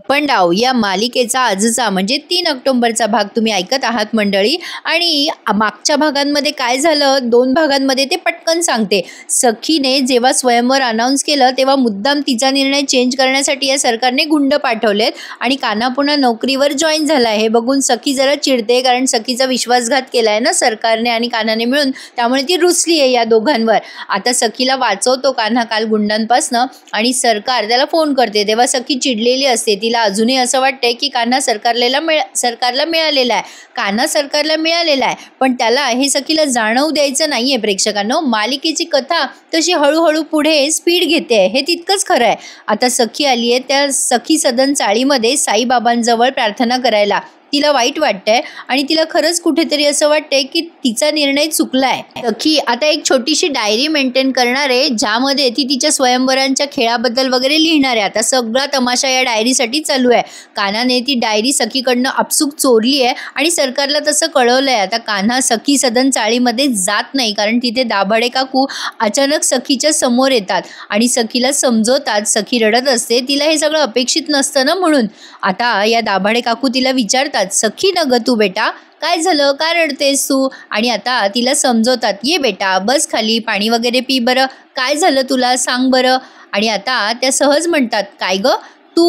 पण डाव या मालिकेचा आजचा म्हणजे 3 ऑक्टोबरचा भाग तुम्ही ऐकत आहात मंडळी. आणि मागच्या भागांमध्ये काय झालं, 2 भागांमध्ये ते पटकन सांगते. सखीने जेव्हा स्वयंवर अनाऊन्स केलं तेव्हा मुद्दाम तिचा निर्णय चेंज करण्यासाठी या सरकारने गुंड पाठवलेत आणि कान्हा पुन्हा नोकरीवर जॉईन झाला आहे. हे बघून सखी जरा चिडते, कारण सखीचा विश्वासघात केलाय ना सरकारने आणि कान्हाने मिळून, त्यामुळे ती रुसली आहे या दोघांवर. आता सखीला वाचवतो कान्हा काल गुंडांपासनं आणि सरकार त्याला फोन करते. तेव्हा सखी चिडलेली असते. तिला अजूनही असं वाटतंय की कान्हा सरकारला मिळालेला आहे. कान्हा सरकारला मिळालेला आहे, पण त्याला हे सखीला जाणवू द्यायचं नाहीये. प्रेक्षकांनो, मालिकेची कथा तशी हळूहळू पुढे स्पीड घेते, हे तितकंच खरं आहे. आता सखी आली आहे त्या सखी सदन चाळीमध्ये साईबाबांजवळ प्रार्थना करायला. तिला वाईट वाटतंय आणि तिला खरंच कुठेतरी असं वाटतंय की तिचा निर्णय चुकलाय. सखी आता एक छोटीशी डायरी मेंटेन करणार आहे, ज्यामध्ये ती तिच्या स्वयंवरांच्या खेळाबद्दल वगैरे लिहिणार आहे. आता सगळा तमाशा या डायरीसाठी चालू आहे. कान्हाने ती डायरी सखीकडनं आपसूक चोरली आहे आणि सरकारला तसं कळवलंय. आता कान्हा सखी सदन चाळीमध्ये जात नाही, कारण तिथे दाभाडे काकू अचानक सखीच्या समोर येतात आणि सखीला समजवतात. सखी रडत असते, तिला हे सगळं अपेक्षित नसतं ना म्हणून. आता या दाभाडे काकू तिला विचारतात, सखी न ग तू बेटा, काय झालं, का रडतेस तू? आणि आता तिला समजवतात, ये बेटा बस खाली, पाणी वगैरे पी बरं, काय झालं तुला सांग बरं. आणि आता त्या सहज म्हणतात, काय ग तू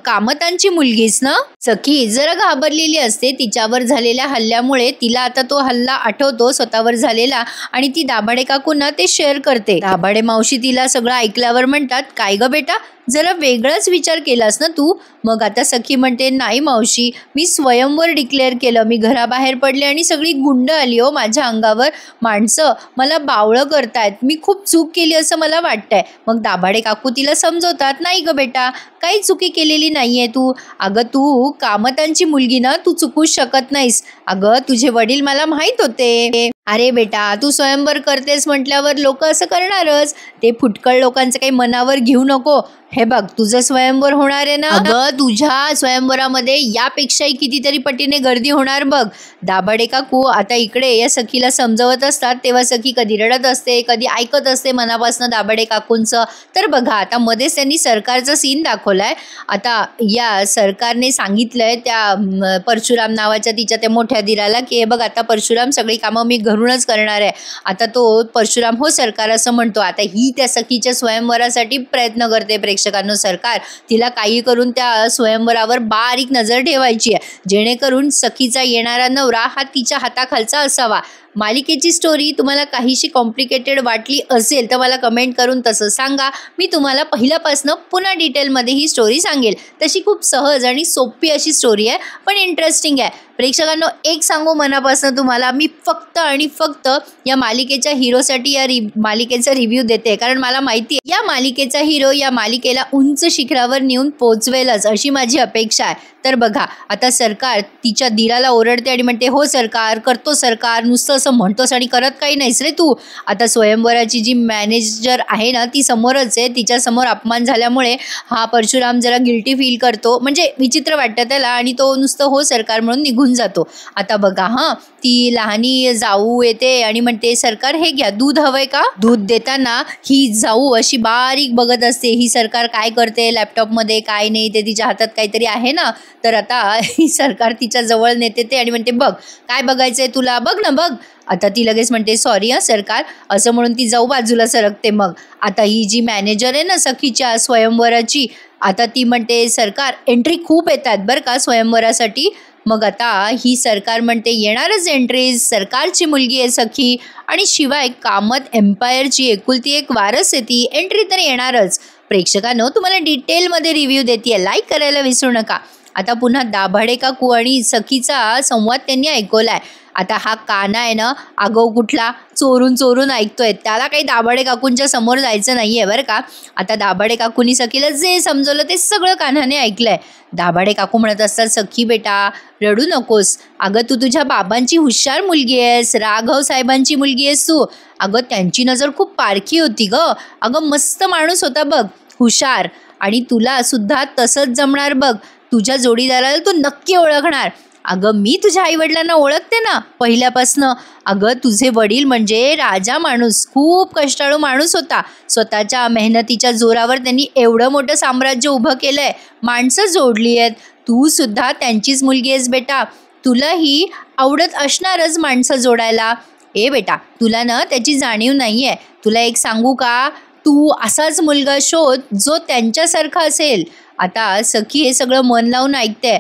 कामतांची मुलगीस ना? सखी जरा घाबरलेली असते तिच्यावर झालेल्या हल्ल्यामुळे. तिला आता तो हल्ला आठवतो स्वतःवर झालेला आणि ती दाभाडे काकूंना ते शेअर करते. दाभाडे मावशी तिला सगळं ऐकल्यावर म्हणतात, काय ग बेटा जरा वेगळाच विचार केलास ना तू? मग आता सखी म्हणते, नाही मावशी, मी स्वयंवर डिक्लेअर केलं, मी घराबाहेर पडले आणि सगळी गुंड आली हो माझ्या अंगावर. माणसं मला बावळं करतायत, मी खूप चूक केली असं मला वाटतंय. मग दाभाडे काकू तिला समजवतात, नाही ग बेटा काही चुकी केलेली नाहीये तू. अगं तू कामतांची मुलगी ना, तू चुकूच शकत नाहीस. अगं तुझे वडील मला माहित होते. अरे बेटा तू स्वयंवर करतेस म्हटल्यावर लोक असं करणारच, ते फुटकळ लोकांचं काही मनावर घेऊ नको. हे बघ तुझं स्वयंवर होणार आहे ना, अगं तुझ्या स्वयंवरामध्ये यापेक्षाही कितीतरी पटीने गर्दी होणार बघ. दाभाडे काकू आता इकडे या सखीला समजवत असतात, तेव्हा सखी कधी रडत असते, कधी ऐकत असते मनापासून दाभाडे काकूंचं. तर बघा आता मध्येच त्यांनी सरकारचा सीन दाखवलाय. आता या सरकारने सांगितलंय त्या परशुराम नावाच्या तिच्या त्या मोठ्या दिराला की हे बघ आता परशुराम सगळी कामं मी घरूनच करणार आहे. आता तो परशुराम हो सरकार असं म्हणतो. आता ही त्या सखीच्या स्वयंवरासाठी प्रयत्न करते. प्रेक्षकांनो, सरकार तिला काही करून त्या स्वयंवरावर बारीक नजर ठेवायची आहे, जेणेकरून सखीचा येणारा नवरा हा तिच्या हाताखालचा असावा. मालिकेची स्टोरी तुम्हाला काहीशी कॉम्प्लिकेटेड वाटली असेल तर मला कमेंट करून तसं सांगा. मी तुम्हाला पहिल्यापासून पुन्हा डिटेलमध्ये ही स्टोरी सांगेल. तशी खूप सहज आणि सोपी अशी स्टोरी आहे, पण इंटरेस्टिंग आहे. प्रेक्षकांनो, एक सांगू मनापासून तुम्हाला, मी फक्त आणि फक्त या मालिकेच्या हिरोसाठी या मालिकेचा रिव्ह्यू देते, कारण मला माहिती आहे या मालिकेचा हिरो या मालिकेला उंच शिखरावर नेऊन पोचवेलच अशी माझी अपेक्षा आहे. तर बघा आता सरकार तिच्या दिराला ओरडते आणि म्हणते, हो सरकार करतो, सरकार नुसतं असं म्हणतोस आणि करत काही नाहीस रे तू. आता स्वयंवराची जी मॅनेजर आहे ना ती समोरच आहे, तिच्यासमोर अपमान झाल्यामुळे हा परशुराम जरा गिल्टी फील करतो, म्हणजे विचित्र वाटतं त्याला, आणि तो नुसतं हो सरकार म्हणून निघून जातो. आता बघा ती लहानी जाऊ येते आणि म्हणते, सरकार हे घ्या, दूध हवंय का? दूध देताना ही जाऊ अशी बारीक बघत असते, ही सरकार काय करते लॅपटॉपमध्ये काय नाही, ते तिच्या हातात काहीतरी आहे ना. तर आता ही सरकार तिच्या जवळ नेते ते आणि म्हणते, बघ काय बघायचंय तुला, बघ ना बघ. आता ती लगेच म्हणते, सॉरी सरकार, असं म्हणून ती जाऊ बाजूला सरकते. मग आता ही जी मॅनेजर आहे ना सखीच्या स्वयंवराची, आता ती म्हणते, सरकार एंट्री खूप येतात बरं का स्वयंवरासाठी. मग आता ही सरकार म्हणते, येणारच एंट्रीज, सरकारची मुलगी आहे सखी आणि शिवाय कामत एम्पायरची एकुलती एक वारस आहे ती, एंट्री तर येणारच. प्रेक्षकांनो, तुम्हाला डिटेलमध्ये रिव्ह्यू देते, लाईक करायला विसरू नका. आता पुन्हा दाभाडे काकू आणि सखीचा संवाद त्यांनी ऐकवलाय. आता हा कान्हा आहे ना आगाऊ कुठला, चोरून चोरून ऐकतोय, त्याला काही दाभाडे काकूंच्या समोर जायचं नाही आहे बरं का. आता दाभाडे काकूंनी सखीला जे समजवलं ते सगळं कान्हाने ऐकलंय. दाभाडे काकू म्हणत असतात, सखी बेटा रडू नकोस, अगं तू तुझ्या बाबांची हुशार मुलगी आहेस, राघव साहेबांची मुलगी आहेस तू. अगं त्यांची नजर खूप पारखी होती ग, अगं मस्त माणूस होता बघ, हुशार, आणि तुला सुद्धा तसंच जमणार बघ, तुझ्या जोडीदाराला तू नक्की ओळखणार. अगं मी तुझ्या आईवडिलांना ओळखते ना पहिल्यापासनं. अगं तुझे वडील म्हणजे राजा माणूस, खूप कष्टाळू माणूस होता. स्वतःच्या मेहनतीच्या जोरावर त्यांनी एवढं मोठं साम्राज्य उभं केलंय, माणसं जोडली आहेत. तू सुद्धा त्यांचीच मुलगी आहेस बेटा. तुलाही आवडत असणारच माणसं जोडायला. ए बेटा, तुला ना त्याची जाणीव नाही आहे. तुला एक सांगू का, तू असाच मुलगा शोध जो त्यांच्यासारखा असेल. आता सखी हे सगळं मन लावून ऐकते.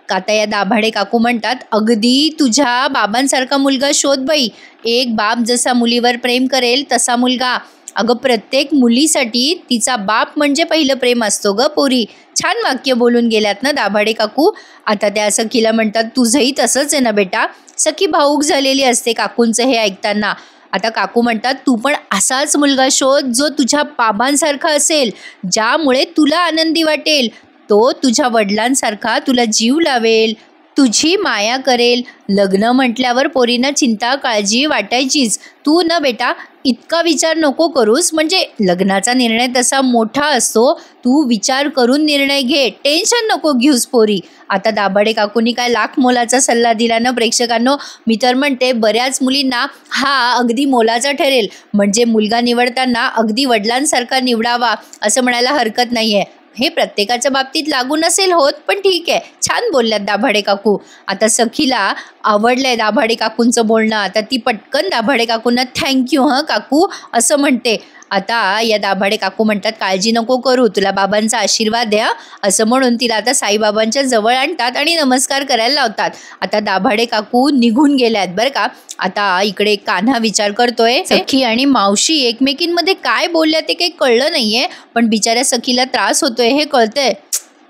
आता या दाभाडे काकू म्हणतात, अगदी तुझ्या बाबांसारखा मुलगा शोध बाई. एक बाप जसा मुलीवर प्रेम करेल तसा मुलगा. अगं प्रत्येक मुलीसाठी तिचा बाप म्हणजे पहिलं प्रेम असतो ग पोरी. छान वाक्य बोलून गेल्यात ना दाभाडे काकू. आता त्या सखीला म्हणतात, तुझंही तसंच आहे ना बेटा. सखी भाऊक झालेली असते काकूंचं हे ऐकताना. आता काकू म्हणतात, तू पण असाच मुलगा शोध जो तुझ्या बाबांसारखा असेल, ज्यामुळे तुला आनंदी वाटेल. तो तुझ्या वडिलांसारखा तुला जीव लावेल, तुझी माया करेल. लग्न म्हटल्यावर पोरींना चिंता काळजी वाटायचीच. तू ना बेटा इतका विचार नको करूस. म्हणजे लग्नाचा निर्णय तसा मोठा असतो, तू विचार करून निर्णय घे, टेन्शन नको घेऊस पोरी. आता दाभाडे काकूंनी काय लाख मोलाचा सल्ला दिला ना प्रेक्षकांनो. मी तर म्हणते बऱ्याच मुलींना हा अगदी मोलाचा ठरेल. म्हणजे मुलगा निवडताना अगदी वडिलांसारखा निवडावा असं म्हणायला हरकत नाही आहे. हे प्रत्येकाच्या बाबतीत लागू नसेल होत, पण ठीक आहे. छान बोलल्यात दाभाडे काकू. आता सखीला आवडलंय दाभाडे काकूंचं बोलणं. आता ती पटकन दाभाडे काकूंना थँक्यू काकू असं म्हणते. आता या दाभाडे काकू म्हणतात, काळजी नको करू, तुला बाबांचा आशीर्वाद द्या असं म्हणून तिला आता साईबाबांच्या जवळ आणतात आणि नमस्कार करायला लावतात. आता दाभाडे काकू निघून गेल्यात बरं का. आता इकडे कान्हा विचार करतोय, सखी आणि मावशी एकमेकींमध्ये काय बोलल्या ते काही कळलं नाहीये, पण बिचाऱ्या सखीला त्रास होतोय हे कळतंय.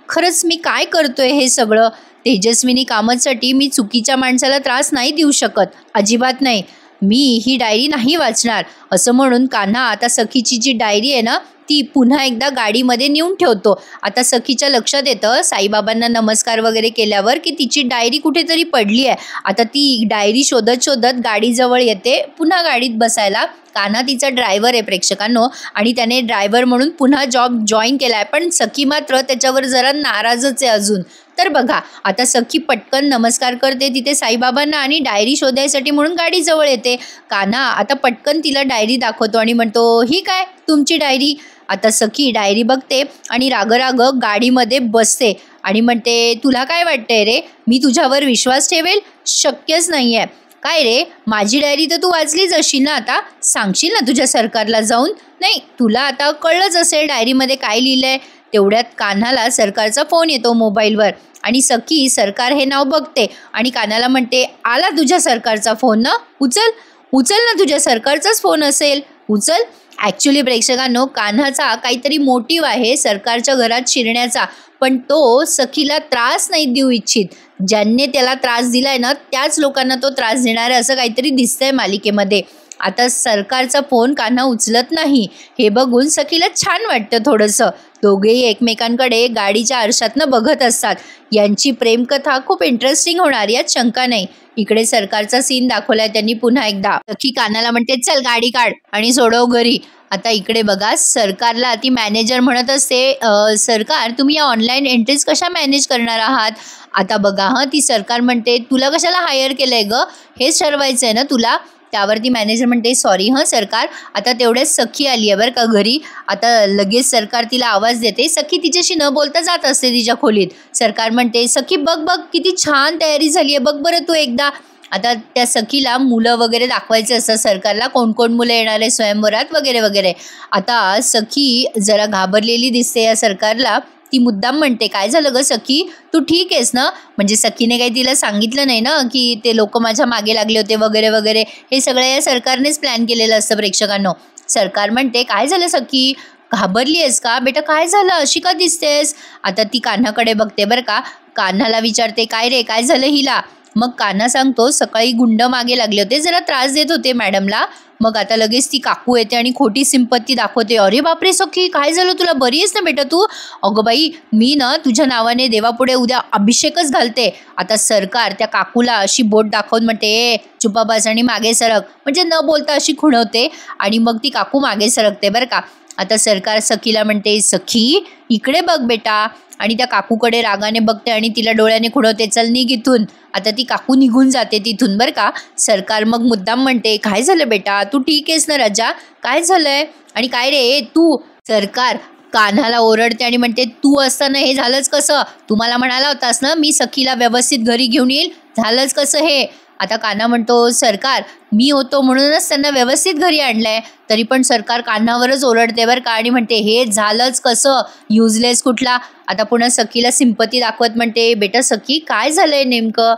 खरंच मी काय करतोय हे सगळं. तेजस्विनी कामतसाठी मी चुकीच्या माणसाला त्रास नाही देऊ शकत, अजिबात नाही. मी ही डायरी नाही वाचणार असं म्हणून कान्हा आता सखीची जी डायरी आहे ना ती पुन्हा एकदा गाडीमध्ये नेऊन ठेवतो. आता सखीच्या लक्षात येतं साईबाबांना नमस्कार वगैरे केल्यावर की तिची डायरी कुठेतरी पडली आहे. आता ती डायरी शोधत शोधत गाडीजवळ येते पुन्हा गाडीत बसायला. कान्हा तिचा ड्रायव्हर आहे प्रेक्षकांनो, आणि त्याने ड्रायव्हर म्हणून पुन्हा जॉब जॉईन केला आहे. पण सखी मात्र त्याच्यावर जरा नाराजच आहे अजून. तर बघा आता सखी पटकन नमस्कार करते तिथे साईबाबांना आणि डायरी शोधायसाठी म्हणून गाडीजवळ येते. कान्हा आता पटकन तिला डायरी दाखवतो आणि म्हणतो, ही काय तुमची डायरी. आता सखी डायरी बघते आणि राग गाडीमध्ये बसते आणि म्हणते, तुला काय वाटतंय रे, मी तुझ्यावर विश्वास ठेवेल? शक्यच नाही आहे. काय रे, माझी डायरी तर तू वाचलीच असेल ना, आता सांगशील ना तुझ्या सरकारला जाऊन? नाही, तुला आता कळलंच असेल डायरीमध्ये काय लिहिलं आहे. तेवढ्यात कान्हाला सरकारचा फोन येतो मोबाईलवर आणि सखी सरकार हे नाव बघते आणि कान्हाला म्हणते, आला तुझ्या सरकारचा फोन ना, उचल ना, तुझ्या सरकारचाच फोन असेल, उचल. ॲक्च्युली प्रेक्षकांनो कान्हाचा काहीतरी मोटिव्ह आहे सरकारच्या घरात शिरण्याचा, पण तो सखीला त्रास नाही देऊ इच्छित. ज्यांनी त्याला त्रास दिलाय ना त्याच लोकांना तो त्रास देणार आहे असं काहीतरी दिसतंय मालिकेमध्ये. आता सरकारचा फोन कान्हा उचलत नाही हे बघून सखीला छान वाटतं थोडंसं. दोघेही एकमेकांकडे गाडीच्या आरशातनं बघत असतात. यांची प्रेमकथा खूप इंटरेस्टिंग होणार यात शंका नाही. इकडे सरकारचा सीन दाखवलाय त्यांनी पुन्हा एकदा. सखी कान्हाला म्हणते, चल गाडी काढ आणि सोडव घरी. आता इकडे बघा सरकारला ती मॅनेजर म्हणत असते, सरकार तुम्ही या ऑनलाईन एंट्रीज कशा मॅनेज करणार आहात? आता बघा ती सरकार म्हणते, तुला कशाला हायर केलंय ग, हेच ठरवायचं आहे ना तुला? त्यावरती मॅनेजर म्हणते, सॉरी सरकार. आता तेवढ्याच सखी आली आहे बरं का घरी. आता लगेच सरकार तिला आवाज देते. सखी तिच्याशी न बोलता जात असते तिच्या खोलीत. सरकार म्हणते, सखी बघ किती छान तयारी झाली आहे, बघ बरं तू एकदा. आता त्या सखीला मुलं वगैरे दाखवायचे असतात सरकारला, कोण कोण मुलं येणार आहे स्वयंवरात वगैरे वगैरे. आता सखी जरा घाबरलेली दिसते या सरकारला. ती मुद्दाम म्हणते, काय झालं ग सखी, तू ठीक आहेस ना? म्हणजे सखीने काही तिला सांगितलं नाही ना की ते लोक माझ्या मागे लागले होते वगैरे वगैरे. हे सगळं या सरकारनेच प्लॅन केलेलं असतं प्रेक्षकांनो. सरकार म्हणते, काय झालं सखी, घाबरली आहेस का बेटा, काय झालं, अशी का दिसतेस? आता ती कान्हाकडे बघते बरं का. कान्हाला विचारते, काय रे, काय झालं हिला? मग कान्हा सांगतो, सकाळी गुंड मागे लागले होते, जरा त्रास देत होते मॅडमला. मग आता लगेच ती काकू येते आणि खोटी सिंपत्ती दाखवते. अरे बापरे सखी, काय झालं तुला, बरी आहेस ना बेटा तू? अगं बाई, मी ना तुझ्या नावाने देवापुढे उद्या अभिषेकच घालते. आता सरकार त्या काकूला अशी बोट दाखवून म्हणते, चुपा बस आणि मागे सरक, म्हणजे न बोलता अशी खुणवते आणि मग ती काकू मागे सरकते बरं का. आता सरकार सखीला म्हणते, सखी इकडे बघ बेटा, आणि त्या काकूकडे रागाने बघते आणि तिला डोळ्याने खुणवते, चल निघ इथून. आता ती काकू निघून जाते तिथून बरं का. सरकार मग मुद्दाम म्हणते, काय झालं बेटा, तू ठीक आहेस ना राजा, काय झालंय, आणि काय रे तू. सरकार कान्हाला ओरडते आणि म्हणते, तू असताना हे झालंच कसं, तू मला म्हणाला होतास ना मी सखीला व्यवस्थित घरी घेऊन येईल, झालंच कसं हे. आता कान्हा म्हणतो, सरकार मी होतो म्हणूनच त्यांना व्यवस्थित घरी आणलंय. तरी पण सरकार कान्हावरच ओरडते बरं का, आणि म्हणते, हे झालंच कसं, युजलेस कुठला. आता पुन्हा सखीला सिंपती दाखवत म्हणते, बेटा सखी काय झालंय नेमकं,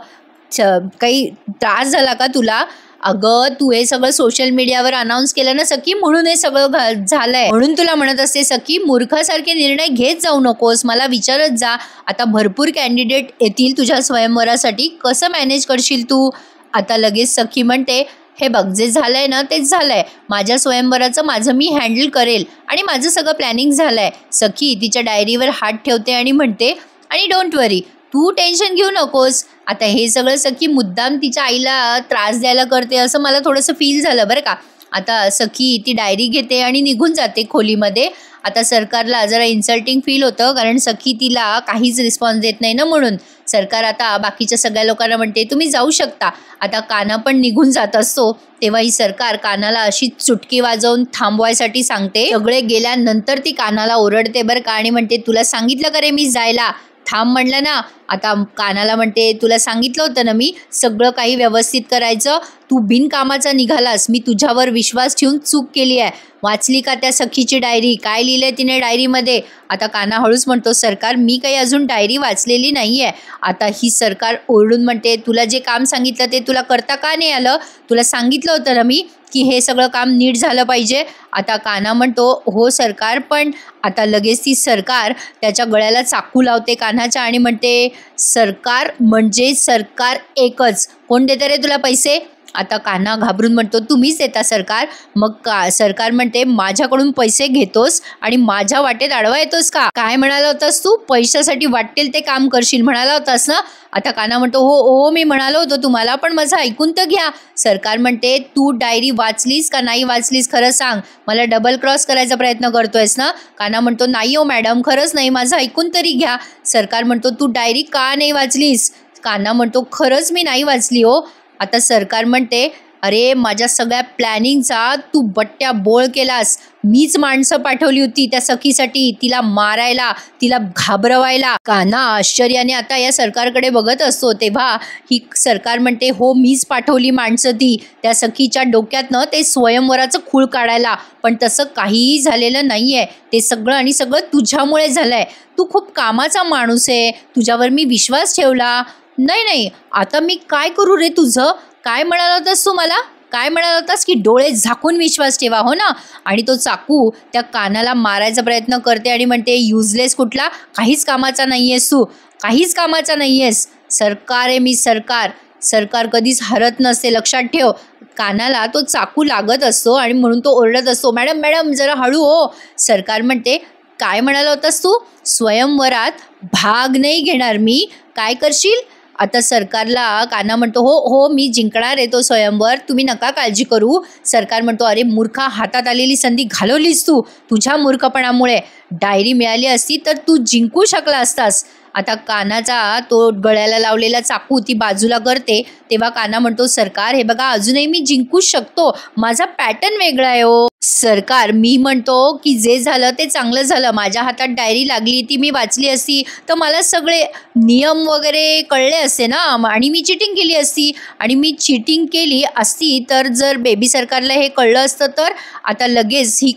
काही त्रास झाला का तुला. अगं तू हे सगळं सोशल मीडियावर अनाऊन्स केलं ना सखी, म्हणून हे सगळं झालंय. म्हणून तुला म्हणत असते सखी, मूर्खासारखे निर्णय घेत जाऊ नकोस, मला विचारत जा. आता भरपूर कॅन्डिडेट येतील तुझ्या स्वयंवरासाठी, कसं मॅनेज करशील तू. आता लगेच सखी म्हणते, हे बघ जे झालंय ना तेच झालंय, माझ्या स्वयंवराचं माझं मी हँडल करेल आणि माझं सगळं प्लॅनिंग झालंय. सखी तिच्या डायरीवर हात ठेवते आणि म्हणते, आणि डोंट वरी, तू टेन्शन घेऊ नकोस. आता हे सगळं सखी मुद्दाम तिच्या आईला त्रास द्यायला करते असं मला थोडंसं फील झालं बरं का. आता सखी ती डायरी घेते आणि निघून जाते खोलीमध्ये. आता सरकारला जरा इन्सल्टिंग फील होतं, कारण सखी तिला काहीच रिस्पॉन्स देत नाही ना म्हणून. सरकार आता बाकीच्या सगळ्या लोकांना म्हणते, तुम्ही जाऊ शकता. आता कान्हा पण निघून जात असतो, तेव्हा ही सरकार कान्हाला अशी चुटकी वाजवून थांबवायसाठी सांगते. सगळे गेल्यानंतर ती कान्हाला ओरडते बरं का, आणि म्हणते, तुला सांगितलं का रे मी जायला, थांब म्हणलं ना. आता कान्हाला म्हणते, तुला सांगितलं होतं ना मी सगळं काही व्यवस्थित करायचं, तू बिनकामाचा निघालास, मी तुझ्यावर विश्वास ठेवून चूक केली आहे. वाचली का त्या सखीची डायरी, काय लिहिलंय तिने डायरीमध्ये. आता कान्हा हळूच म्हणतो, सरकार मी काही अजून डायरी वाचलेली नाही आहे. आता ही सरकार ओरडून म्हणते, तुला जे काम सांगितलं ते तुला करता का नाही आलं, तुला सांगितलं होतं ना मी की हे सगळं काम नीट झालं पाहिजे. आता कान्हा म्हणतो, हो सरकार, पण आता लगेच ती सरकार त्याच्या गळ्याला चाकू लावते कान्हाच्या आणि म्हणते, सरकार म्हणजे सरकार एकच, कोण देतं रे तुला पैसे. आता कान्हा घाबरून म्हणतो, तुम्हीच देता सरकार. मग सरकार म्हणते, माझ्याकडून पैसे घेतोस आणि माझ्या वाटेत अडवा येतोस का, काय म्हणाला होतास तू, पैशासाठी वाटेल ते काम करशील म्हणाला होतास ना. आता कान्हा म्हणतो, हो मी म्हणालो होतो तुम्हाला, पण माझं ऐकून तर घ्या. सरकार म्हणते, तू डायरी वाचलीस का नाही वाचलीस खरं सांग, मला डबल क्रॉस करायचा प्रयत्न करतोयस ना. कान्हा म्हणतो, नाही हो मॅडम, खरंच नाही, माझं ऐकून तरी घ्या. सरकार म्हणतो, तू डायरी का नाही वाचलीस. कान्हा म्हणतो, खरंच मी नाही वाचली हो. आता सरकार म्हणते, अरे माझ्या सगळ्या प्लॅनिंगचा तू बट्ट्या बोळ केलास, मीच माणसं पाठवली होती त्या सखीसाठी, तिला मारायला, तिला घाबरवायला. कान्हा आश्चर्याने आता या सरकारकडे बघत असतो, तेव्हा ही सरकार म्हणते, हो मीच पाठवली माणसं ती त्या सखीच्या डोक्यातनं ते स्वयंवराचं खूळ काढायला, पण तसं काहीही झालेलं नाही आहे, ते सगळं आणि सगळं तुझ्यामुळे झालं आहे. तू खूप कामाचा माणूस आहे, तुझ्यावर मी विश्वास ठेवला. नाही, आता मी काय करू रे तुझं, काय म्हणाला होतास तू मला, काय म्हणाला होतास की डोळे झाकून विश्वास ठेवा, हो ना. आणि तो चाकू त्या कान्हाला मारायचा प्रयत्न करते आणि म्हणते, युजलेस कुठला, काहीच कामाचा नाही आहेस तू, काहीच कामाचा नाही आहेस. सरकार आहे मी, सरकार कधीच हरत नसते, लक्षात ठेव. कानाला तो चाकू लागत असतो आणि म्हणून तो ओरडत असतो, मॅडम जरा हळू हो. सरकार म्हणते, काय म्हणाला होतास तू, स्वयंवरात भाग नाही घेणार मी, काय करशील. आता सरकारला कान्हा म्हणतो, हो मी जिंकणार आहे तो स्वयंवर, तुम्ही नका काळजी करू. सरकार म्हणतो, अरे मूर्खा, हातात आलेली संधी घालवलीस तू, तुझ्या मूर्खपणामुळे. डायरी मिळाली असती तर तू जिंकू शकला असतास. आता कान्हाचा तो गळ्याला लावलेला चाकू ती बाजूला करते, तेव्हा कान्हा म्हणतो, सरकार हे बघा, अजूनही मी जिंकू शकतो, माझा पॅटर्न वेगळा आहे हो. सरकार मी म्हणतो की जे झालं ते चांगलं झालं, माझ्या हातात डायरी लागली, ती मी वाचली असती तर मला सगळे नियम वगैरे कळले असते ना, आणि मी चिटिंग केली असती, आणि मी चिटिंग केली असती तर जर बेबी सरकारला हे कळलं असतं तर. आता लगेच ही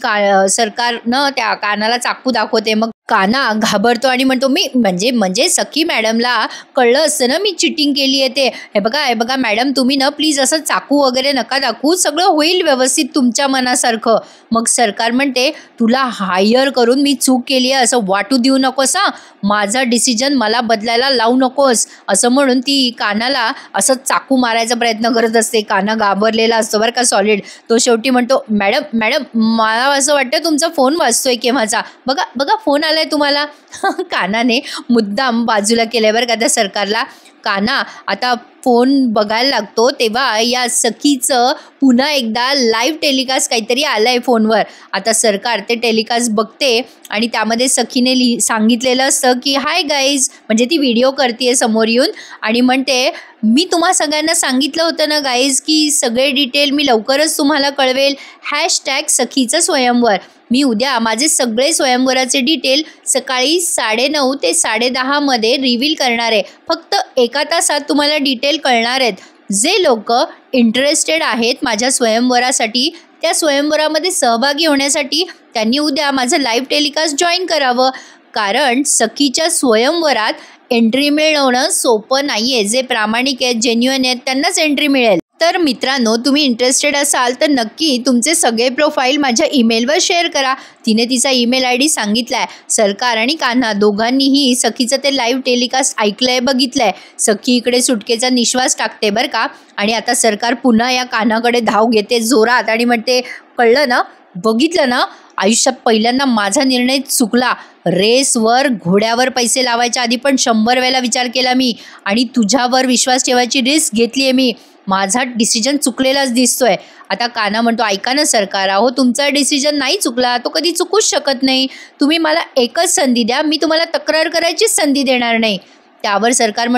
सरकारनं त्या कानाला चाकू दाखवते. मग कान्हा घाबरतो आणि म्हणतो, मी म्हणजे सखी मॅडमला कळलं असतं ना मी चिटिंग केली आहे ते. हे बघा मॅडम, तुम्ही ना प्लीज असं चाकू वगैरे नका दाखवू, सगळं होईल व्यवस्थित तुमच्या मनासारखं. मग सरकार म्हणते, तुला हायर करून मी चूक केली आहे असं वाटू देऊ नकोस हां, माझा डिसिजन मला बदलायला लावू नकोस, असं म्हणून ती कान्हाला असं चाकू मारायचा प्रयत्न करत असते. कान्हा घाबरलेला असतो बरं का सॉलिड. तो शेवटी म्हणतो, मॅडम मला असं वाटतं तुमचा फोन वाजतोय केव्हाचा, बघा फोन आलाय तुम्हाला. कान्हाने मुद्दाम बाजूला केलंय बरं का त्या सरकारला. कान्हा आता फोन बघायला लागतो तेव्हा या सखीचं पुन्हा एकदा लाईव्ह टेलिकास्ट काहीतरी आलं आहे फोनवर. आता सरकार ते टेलिकास्ट बघते आणि त्यामध्ये सखीने सांगितलेलं असतं की हाय गाईज, म्हणजे ती व्हिडिओ करते समोर येऊन आणि म्हणते मी तुम्हा सगळ्यांना सांगितलं होतं ना गाईज की सगळे डिटेल मी लवकरच तुम्हाला कळवेल. #सखीचं स्वयंवर. मी उद्या माझे सगळे स्वयंवराचे डिटेल सकाळी 9:30 ते 10:30 मध्ये रिव्हील करणार आहे. फक्त 1 तासात तुम्हाला डिटेल कळणार आहेत. जे लोक इंटरेस्टेड आहेत माझ्या स्वयंवरासाठी, त्या स्वयंवरामध्ये सहभागी होण्यासाठी त्यांनी उद्या माझं लाईव्ह टेलिकास्ट जॉईन करावं. कारण सखीच्या स्वयंवरात एंट्री मिळवणं सोपं नाही आहे. जे प्रामाणिक आहेत, जेन्युइन आहेत त्यांनाच एंट्री मिळेल. तर मित्रांनो, तुम्ही इंटरेस्टेड असाल तर नक्की तुमचे सगळे प्रोफाईल माझ्या ईमेलवर शेअर करा. तिने तिचा ईमेल ID सांगितला आहे. सरकार आणि कान्हा दोघांनीही सखीचं ते लाईव्ह टेलिकास्ट ऐकलं आहे, बघितलं आहे. सखी इकडे सुटकेचा निश्वास टाकते बरं का. आणि आता सरकार पुन्हा या कान्हाकडे धाव घेते जोरात आणि म्हणते कळलं ना, बघितलं ना, आयुष्यात पहिल्यांदा माझा निर्णय चुकला. रेसवर घोड्यावर पैसे लावायच्या आधी पण 100 वेळेला विचार केला मी आणि तुझ्यावर विश्वास ठेवायची रिस्क घेतली आहे मी. माझा डिसिजन चुकलेलाच दिसतोय. आता कान्हा म्हणतो ऐका ना सरकार, अहो तुमचा डिसिजन नाही चुकला, तो कधी चुकूच शकत नाही. तुम्ही मला एकच संधी द्या, मी तुम्हाला तक्रार करायचीच संधी देणार नाही. त्यावर सरकार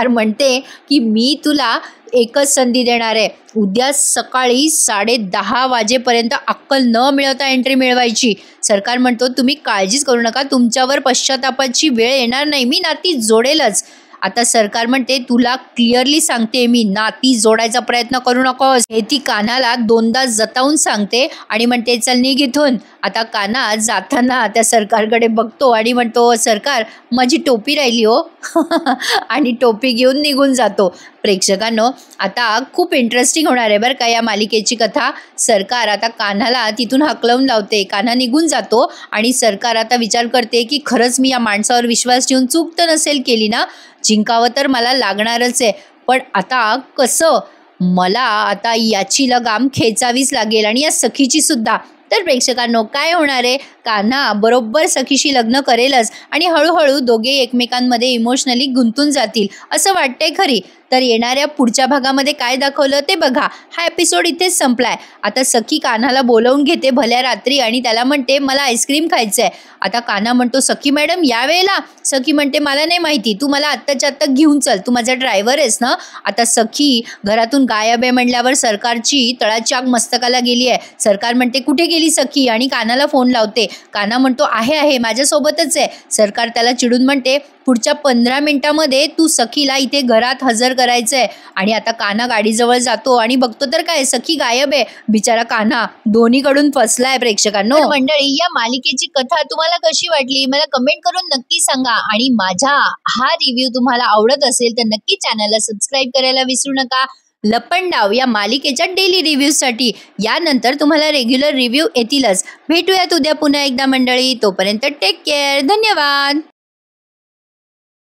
म्हणते की मी तुला एकच संधी देणार आहे. उद्या सकाळी 10:30 वाजेपर्यंत अक्कल न मिळवता एंट्री मिळवायची. सरकार म्हणतो तुम्ही काळजीच करू नका, तुमच्यावर पश्चातापाची वेळ येणार नाही, मी नाती जोडेलच. आता सरकार म्हणते तुला क्लिअरली सांगते मी, नाती जोडायचा प्रयत्न करू नकोस. हे ती कान्हाला 2दा जतावून सांगते आणि म्हणते चल निघ इथून. आता कान्हा जाताना त्या सरकारकडे बघतो आणि म्हणतो सरकार माझी टोपी राहिली हो आणि टोपी घेऊन निघून जातो. प्रेक्षकांनो, आता खूप इंटरेस्टिंग होणार आहे बरं का या मालिकेची कथा. सरकार आता कान्हाला तिथून हकलवून लावते. कान्हा निघून जातो आणि सरकार आता विचार करते की खरंच मी या माणसावर विश्वास ठेवून चूक तर नसेल केली ना, जिंकावं तर मला लागणारच आहे. पण आता कसं, मला आता याची लगाम खेचावीच लागेल आणि या सखीची सुद्धा. तर प्रेक्षकांनो, काय होणार आहे, कान्हा बरोबर सखीशी लग्न करेलच आणि हळूहळू दोघे एकमेकांमध्ये इमोशनली गुंतून जातील असं वाटतंय खरी. तर येणाऱ्या पुढच्या भागामध्ये काय दाखवलं ते बघा. हा एपिसोड इथेच संपलाय. आता सखी कान्हाला बोलवून घेते भल्या रात्री आणि त्याला म्हणते मला आईस्क्रीम खायचं आहे. आता कान्हा म्हणतो सखी मॅडम या वेळेला. सखी म्हणते मला नाही माहिती, तू मला आत्ताच्या आत्ता घेऊन चल, तू माझा ड्रायव्हर आहेस ना. आता सखी घरातून गायब आहे म्हणल्यावर सरकारची तळाची आग मस्तकाला गेली आहे. सरकार म्हणते कुठे गेली सखी आणि कान्हाला फोन लावते. कान्हा म्हणतो आहे माझ्यासोबतच आहे. सरकार त्याला चिडून म्हणते पुढच्या 15 मिनिटामध्ये तू सखीला इथे घरात हजर करायचं आहे. आणि आता कान्हा गाडीजवळ जातो आणि बघतो तर काय, सखी गायब आहे. बिचारा कान्हा दोन्हीकडून फसलाय. प्रेक्षकांनो मंडळी, या मालिकेची कथा तुम्हाला कशी वाटली मला कमेंट करून नक्की सांगा. आणि माझा हा रिव्ह्यू तुम्हाला आवडत असेल तर नक्की चॅनलला सबस्क्राईब करायला विसरू नका. लपंडाव या मालिकेच्या डेली रिव्ह्यूसाठी यानंतर तुम्हाला रेग्युलर रिव्ह्यू येतीलच. भेटूयात उद्या पुन्हा एकदा मंडळी. तोपर्यंत टेक केअर. धन्यवाद.